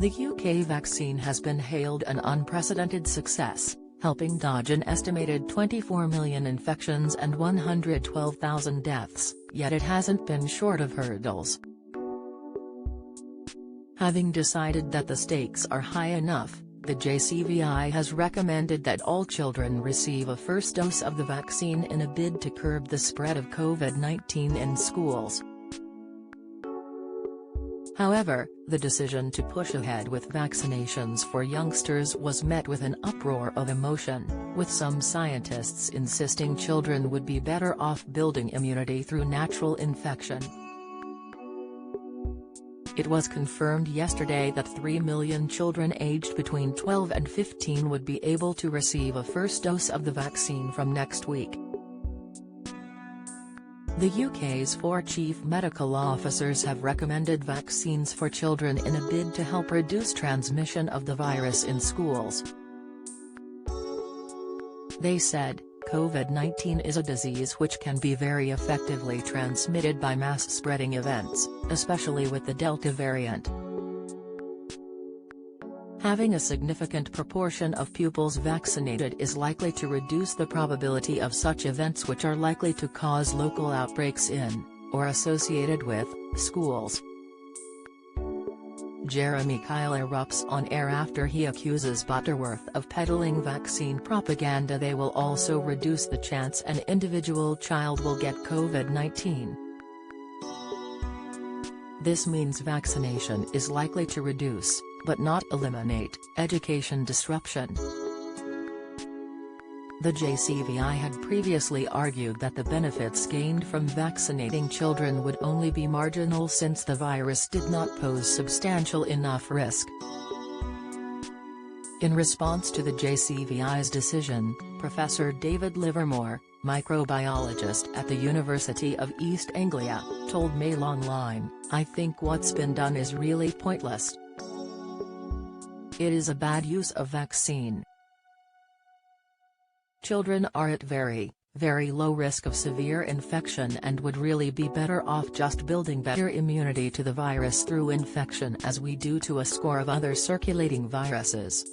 The UK vaccine has been hailed an unprecedented success, helping dodge an estimated 24 million infections and 112,000 deaths, yet it hasn't been short of hurdles. Having decided that the stakes are high enough, the JCVI has recommended that all children receive a first dose of the vaccine in a bid to curb the spread of COVID-19 in schools. However, the decision to push ahead with vaccinations for youngsters was met with an uproar of emotion, with some scientists insisting children would be better off building immunity through natural infection. It was confirmed yesterday that 3 million children aged between 12 and 15 would be able to receive a first dose of the vaccine from next week. The UK's 4 chief medical officers have recommended vaccines for children in a bid to help reduce transmission of the virus in schools. They said, COVID-19 is a disease which can be very effectively transmitted by mass-spreading events, especially with the Delta variant. Having a significant proportion of pupils vaccinated is likely to reduce the probability of such events which are likely to cause local outbreaks in, or associated with, schools. Jeremy Kyle erupts on air after he accuses Butterworth of peddling vaccine propaganda. They will also reduce the chance an individual child will get COVID-19. This means vaccination is likely to reduce, but not eliminate, education disruption. The JCVI had previously argued that the benefits gained from vaccinating children would only be marginal since the virus did not pose substantial enough risk. In response to the JCVI's decision, Professor David Livermore, microbiologist at the University of East Anglia, told Mail Online, "I think what's been done is really pointless. It is a bad use of vaccine. Children are at very, very low risk of severe infection and would really be better off just building better immunity to the virus through infection as we do to a score of other circulating viruses."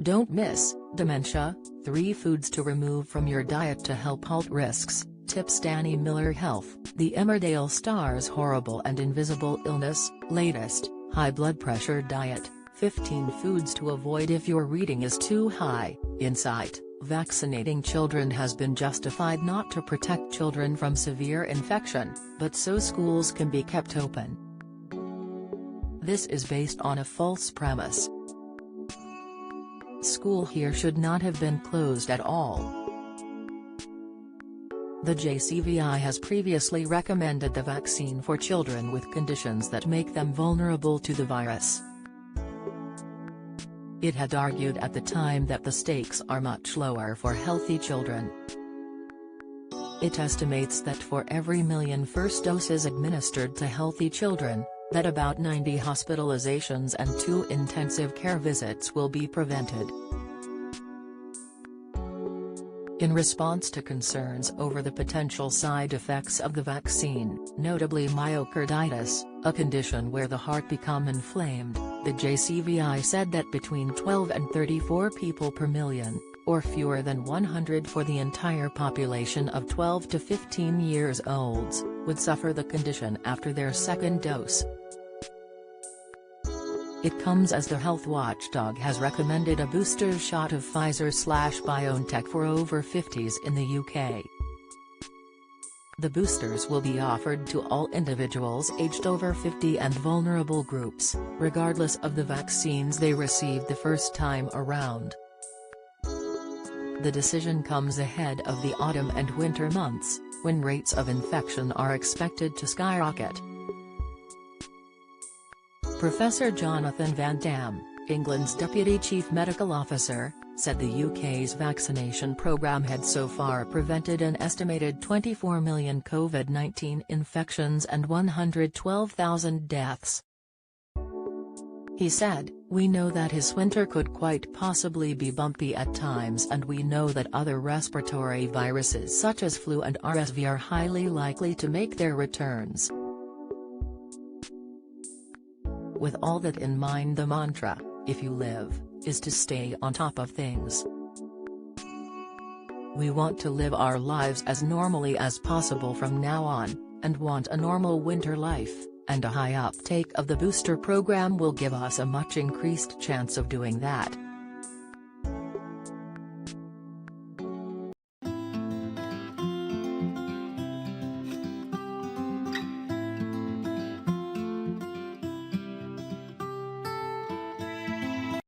Don't miss, dementia, 3 foods to remove from your diet to help halt risks, tips Danny Miller Health. The Emmerdale Stars Horrible and Invisible Illness, latest, high blood pressure diet, 15 foods to avoid if your reading is too high. Insight, vaccinating children has been justified not to protect children from severe infection, but so schools can be kept open. This is based on a false premise. School here should not have been closed at all. The JCVI has previously recommended the vaccine for children with conditions that make them vulnerable to the virus. It had argued at the time that the stakes are much lower for healthy children. It estimates that for every million first doses administered to healthy children, that about 90 hospitalizations and 2 intensive care visits will be prevented. In response to concerns over the potential side effects of the vaccine, notably myocarditis, a condition where the heart becomes inflamed, the JCVI said that between 12 and 34 people per million, or fewer than 100 for the entire population of 12 to 15 years olds, would suffer the condition after their second dose. It comes as the health watchdog has recommended a booster shot of Pfizer/BioNTech for over 50s in the UK. The boosters will be offered to all individuals aged over 50 and vulnerable groups, regardless of the vaccines they received the first time around. The decision comes ahead of the autumn and winter months, when rates of infection are expected to skyrocket. Professor Jonathan Van Dam, England's Deputy Chief Medical Officer, said the UK's vaccination programme had so far prevented an estimated 24 million COVID-19 infections and 112,000 deaths. He said, "We know that this winter could quite possibly be bumpy at times, and we know that other respiratory viruses such as flu and RSV are highly likely to make their returns. With all that in mind, the mantra, if you live, is to stay on top of things. We want to live our lives as normally as possible from now on, and want a normal winter life, and a high uptake of the booster program will give us a much increased chance of doing that.